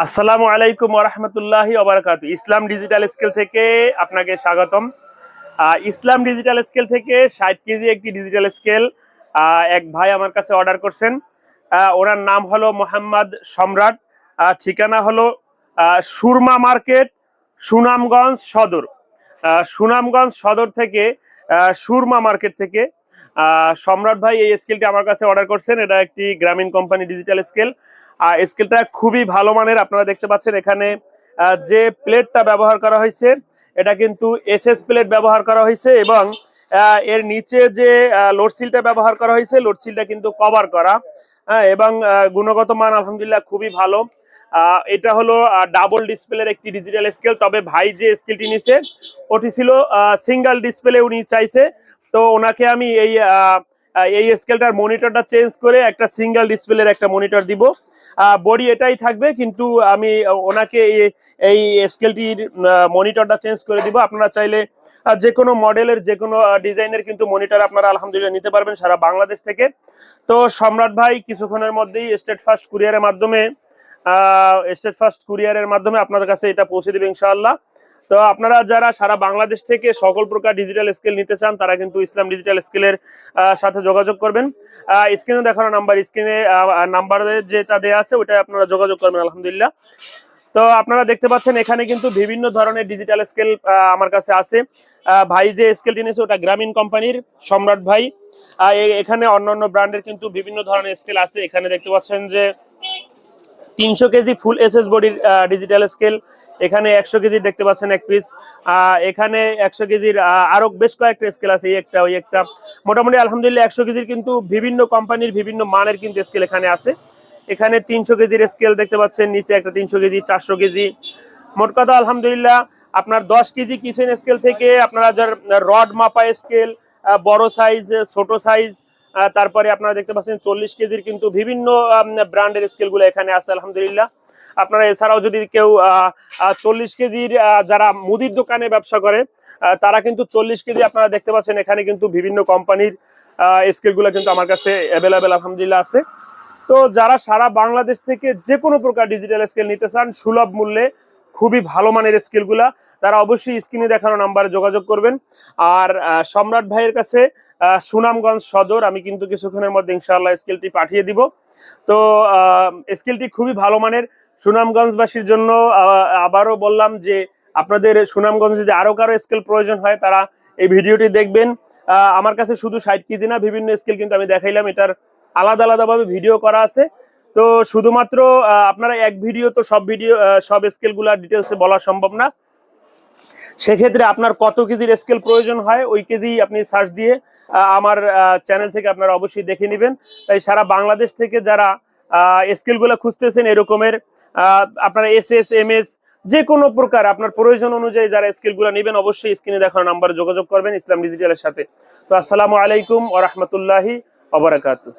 আসসালামু আলাইকুম ওয়া রাহমাতুল্লাহি ওয়া বারাকাতুহু। ইসলাম ডিজিটাল স্কেল থেকে আপনাকে স্বাগতম। ইসলাম ডিজিটাল স্কেল থেকে 60 কেজি একটি ডিজিটাল স্কেল এক ভাই আমার কাছে অর্ডার করছেন। ওনার নাম হলো মোহাম্মদ সম্রাট। ঠিকানা হলো সুরমা মার্কেট, সুনামগঞ্জ সদর। সুনামগঞ্জ সদর থেকে সুরমা মার্কেট থেকে সম্রাট ভাই এই স্কেলটি আমার কাছে অর্ডার করছেন। এটা একটি গ্রামীণ কোম্পানি ডিজিটাল স্কেল। স্কেলটা খুবই ভালো মানের। আপনারা দেখতে পাচ্ছেন এখানে যে প্লেটটা ব্যবহার করা হয়েছে এটা কিন্তু এসএস প্লেট ব্যবহার করা হয়েছে এবং এর নিচে যে লোডসিলটা ব্যবহার করা হয়েছে লোডসিলটা কিন্তু কভার করা। এবং গুণগত মান আলহামদুলিল্লাহ খুবই ভালো। এটা হলো ডাবল ডিসপ্লের একটি ডিজিটাল স্কেল। তবে ভাই যে স্কেলটি নিছে ওটি ছিল সিঙ্গেল ডিসপ্লে, উনি চাইছে। তো ওনাকে আমি এই স্কেলটার মনিটরটা চেঞ্জ করে একটা সিঙ্গেল ডিসপ্লের একটা মনিটর দিব। বডি এটাই থাকবে, কিন্তু আমি ওনাকে এই স্কেলটির মনিটরটা চেঞ্জ করে দিব। আপনারা চাইলে যে কোনো মডেলের যে কোনো ডিজাইনের কিন্তু মনিটর আপনারা আলহামদুলিল্লাহ নিতে পারবেন সারা বাংলাদেশ থেকে। তো সম্রাট ভাই কিছুক্ষণের মধ্যেই স্টেট ফার্স্ট কুরিয়ারের মাধ্যমে আপনাদের কাছে এটা পৌঁছে দিবে ইনশাআল্লাহ। তো আপনারা যারা সারা বাংলাদেশ থেকে সকল প্রকার ডিজিটাল স্কেল নিতে চান তারা কিন্তু ইসলাম ডিজিটাল স্কেলের সাথে যোগাযোগ করবেন। স্ক্রিনে দেখানো স্ক্রিনে নাম্বারে যেটা দেওয়া আছে ওইটা আপনারা যোগাযোগ করবেন আলহামদুলিল্লাহ। তো আপনারা দেখতে পাচ্ছেন এখানে কিন্তু বিভিন্ন ধরনের ডিজিটাল স্কেল আমার কাছে আছে। ভাই যে স্কেলটি নিয়েছে ওটা গ্রামীণ কোম্পানির সম্রাট ভাই। এখানে অন্যান্য ব্র্যান্ডের কিন্তু বিভিন্ন ধরনের স্কেল আছে। এখানে দেখতে পাচ্ছেন যে 300 কেজি ফুল এসএস বডির ডিজিটাল স্কেল। এখানে 100 কেজি দেখতে পাচ্ছেন এক পিস। এখানে 100 কেজির আরো বেশ কয়েকটা স্কেল আছে, এই একটা ওই একটা। মোটামুটি আলহামদুলিল্লাহ 100 কেজির কিন্তু বিভিন্ন কোম্পানির বিভিন্ন মানের কিন্তু স্কেল এখানে আছে। এখানে 300 কেজির স্কেল দেখতে পাচ্ছেন, নিচে একটা 300 কেজি, 400 কেজি। মোট কথা আলহামদুলিল্লাহ আপনার 10 কেজি কিচেন স্কেল থেকে আপনারা যার রড মাপা স্কেল, বড় সাইজ, ছোট সাইজ, তারপরে আপনারা দেখতে পাচ্ছেন 40 কেজির কিন্তু বিভিন্ন ব্র্যান্ডের স্কেলগুলো এখানে আছে আলহামদুলিল্লাহ। আপনারা এছাড়াও যদি কেউ 40 কেজির যারা মুদির দোকানে ব্যবসা করে তারা কিন্তু 40 কেজি আপনারা দেখতে পাচ্ছেন এখানে কিন্তু বিভিন্ন কোম্পানির স্কেলগুলো কিন্তু আমার কাছে অ্যাভেলেবেল আলহামদুলিল্লাহ আছে। তো যারা সারা বাংলাদেশ থেকে যে কোনো প্রকার ডিজিটাল স্কেল নিতে চান সুলভ মূল্যে, খুবই ভালো মানের স্কেলগুলা, তারা অবশ্যই স্ক্রিনে দেখানো নাম্বারে যোগাযোগ করবেন। আর সম্রাট ভাইয়ের কাছে সুনামগঞ্জ সদর আমি কিন্তু কিছুক্ষণের মধ্যে ইনশাআল্লাহ স্কেলটি পাঠিয়ে দিব। তো স্কেলটি খুবই ভালো মানের। সুনামগঞ্জবাসীর জন্য আবারও বললাম যে আপনাদের সুনামগঞ্জে যদি আরো কারো স্কেল প্রয়োজন হয় তারা এই ভিডিওটি দেখবেন। আমার কাছে শুধু 60 কেজি না, বিভিন্ন স্কেল কিন্তু আমি দেখাইলাম, এটার আলাদা আলাদা ভাবে ভিডিও করা আছে। তো শুধুমাত্র আপনারা এক ভিডিও তো সব স্কেলগুলা ডিটেলসে বলা সম্ভব না। সেক্ষেত্রে আপনার কত কেজির স্কেল প্রয়োজন হয় ওই কেজি আপনি সার্চ দিয়ে আমার চ্যানেল থেকে আপনারা অবশ্যই দেখে নেবেন। তাই সারা বাংলাদেশ থেকে যারা স্কেলগুলো খুঁজতেছেন এরকমের আপনারা এসএস এমএস যে কোনো প্রকার আপনার প্রয়োজন অনুযায়ী যারা স্কেলগুলো নেবেন অবশ্যই স্ক্রিনে দেখানো নাম্বারে যোগাযোগ করবেন ইসলাম ডিজিটালের সাথে। তো আসসালামু আলাইকুম ওয়া রাহমাতুল্লাহি ওয়া বারাকাতুহু।